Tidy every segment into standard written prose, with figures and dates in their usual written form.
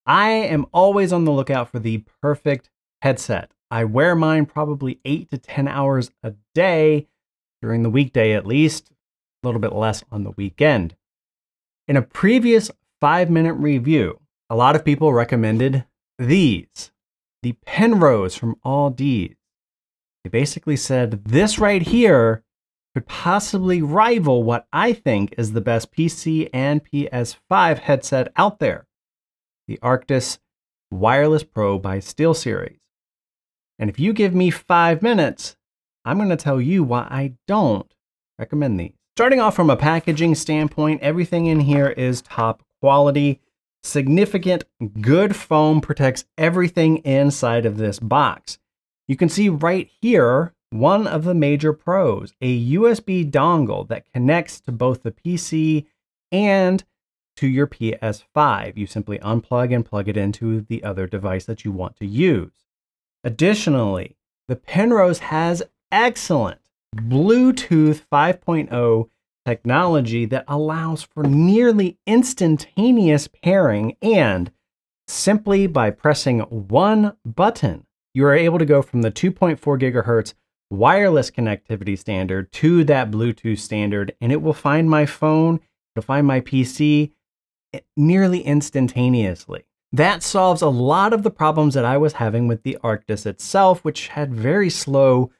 I am always on the lookout for the perfect headset. I wear mine probably 8 to 10 hours a day, during the weekday at least, a little bit less on the weekend. In a previous 5-minute review, a lot of people recommended these, the Penrose from Audeze. They basically said this right here could possibly rival what I think is the best PC and PS5 headset out there, the Audeze Wireless Pro by SteelSeries. And if you give me 5 minutes, I'm going to tell you why I don't recommend these. Starting off from a packaging standpoint, everything in here is top quality. Significant good foam protects everything inside of this box. You can see right here one of the major pros, a USB dongle that connects to both the PC and to your PS5. You simply unplug and plug it into the other device that you want to use. Additionally, the Penrose has excellent Bluetooth 5.0 technology that allows for nearly instantaneous pairing, and simply by pressing one button, you are able to go from the 2.4 gigahertz wireless connectivity standard to that Bluetooth standard, and it will find my phone, it'll find my PC nearly instantaneously. That solves a lot of the problems that I was having with the Audeze itself, which had very slow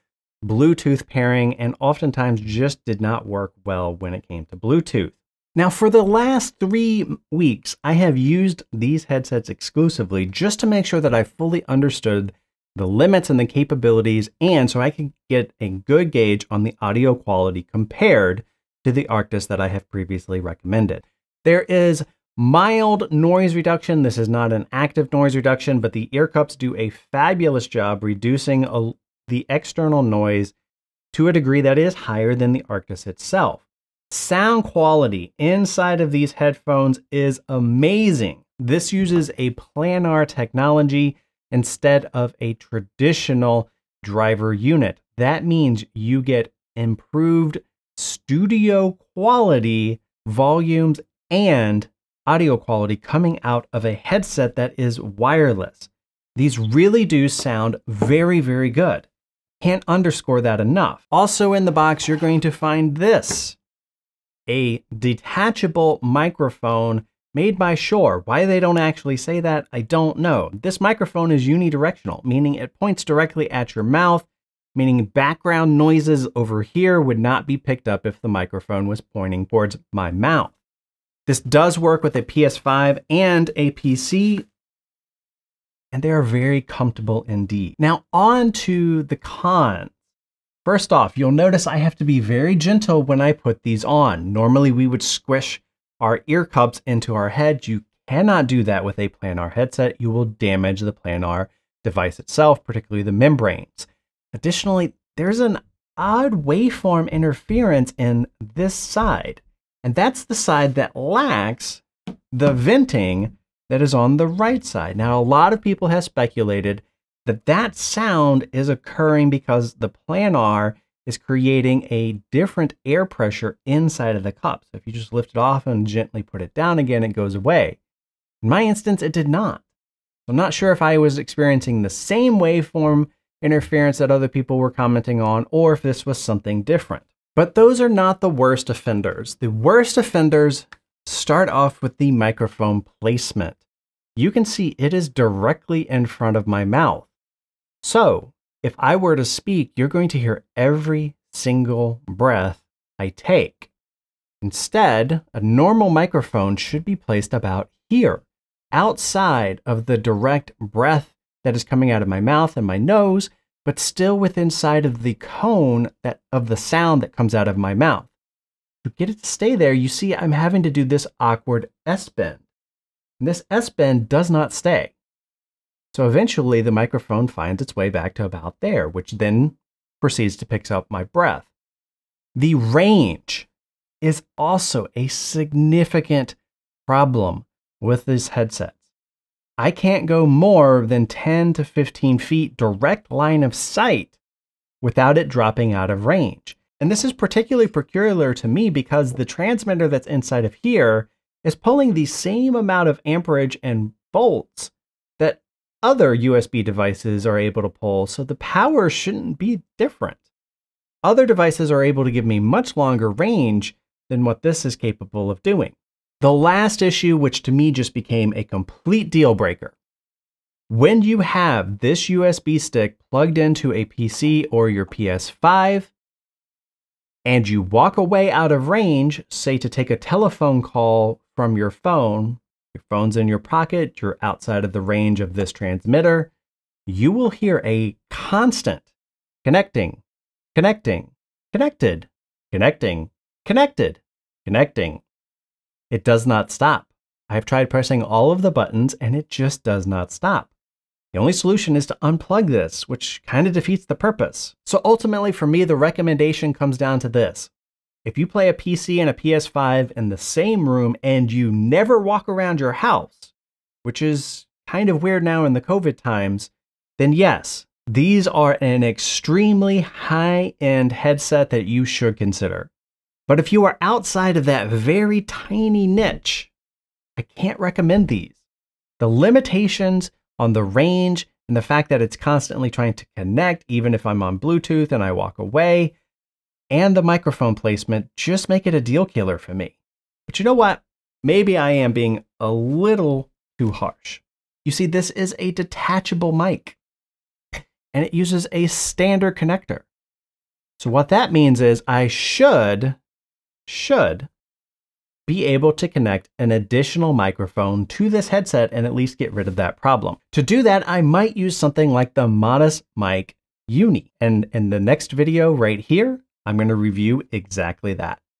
Bluetooth pairing and oftentimes just did not work well when it came to Bluetooth. Now, for the last 3 weeks, I have used these headsets exclusively just to make sure that I fully understood the limits and the capabilities, and so I can get a good gauge on the audio quality compared to the Audeze that I have previously recommended. There is mild noise reduction. This is not an active noise reduction, but the ear cups do a fabulous job reducing the external noise to a degree that is higher than the Audeze itself. Sound quality inside of these headphones is amazing. This uses a planar technology instead of a traditional driver unit. That means you get improved studio quality, volumes, and audio quality coming out of a headset that is wireless. These really do sound very, very good. Can't underscore that enough. Also in the box, you're going to find this, a detachable microphone made by Shure. Why they don't actually say that, I don't know. This microphone is unidirectional, meaning it points directly at your mouth, meaning background noises over here would not be picked up if the microphone was pointing towards my mouth. This does work with a PS5 and a PC, and they are very comfortable indeed. Now on to the cons. First off, you'll notice I have to be very gentle when I put these on. Normally we would squish our ear cups into our head. You cannot do that with a planar headset. You will damage the planar device itself, particularly the membranes. Additionally, there's an odd waveform interference in this side, and that's the side that lacks the venting that is on the right side. Now, a lot of people have speculated that that sound is occurring because the planar is creating a different air pressure inside of the cup. So if you just lift it off and gently put it down again, it goes away. In my instance, it did not. I'm not sure if I was experiencing the same waveform interference that other people were commenting on, or if this was something different. But those are not the worst offenders. The worst offenders start off with the microphone placement. You can see it is directly in front of my mouth. So if I were to speak, you're going to hear every single breath I take. Instead, a normal microphone should be placed about here, outside of the direct breath that is coming out of my mouth and my nose, but still within inside of the cone of the sound that comes out of my mouth. To get it to stay there, you see I'm having to do this awkward S-bend. And this S-bend does not stay. So eventually the microphone finds its way back to about there, which then proceeds to pick up my breath. The range is also a significant problem with these headsets. I can't go more than 10 to 15 feet direct line of sight without it dropping out of range. And this is particularly peculiar to me because the transmitter that's inside of here is pulling the same amount of amperage and volts that other USB devices are able to pull, so the power shouldn't be different. Other devices are able to give me much longer range than what this is capable of doing. The last issue, which to me just became a complete deal breaker. When you have this USB stick plugged into a PC or your PS5, and you walk away out of range, say to take a telephone call from your phone's in your pocket, you're outside of the range of this transmitter, you will hear a constant connecting, connecting, connected, connecting, connected, connecting. It does not stop. I've tried pressing all of the buttons and it just does not stop. The only solution is to unplug this, which kind of defeats the purpose. So ultimately for me, the recommendation comes down to this. If you play a PC and a PS5 in the same room and you never walk around your house, which is kind of weird now in the COVID times, then yes, these are an extremely high-end headset that you should consider. But if you are outside of that very tiny niche, I can't recommend these. The limitations on the range and the fact that it's constantly trying to connect, even if I'm on Bluetooth and I walk away, and the microphone placement just make it a deal killer for me. But you know what? Maybe I am being a little too harsh. You see, this is a detachable mic, and it uses a standard connector. So what that means is I should be able to connect an additional microphone to this headset and at least get rid of that problem. To do that, I might use something like the Modus Mic Uni. And in the next video right here, I'm going to review exactly that.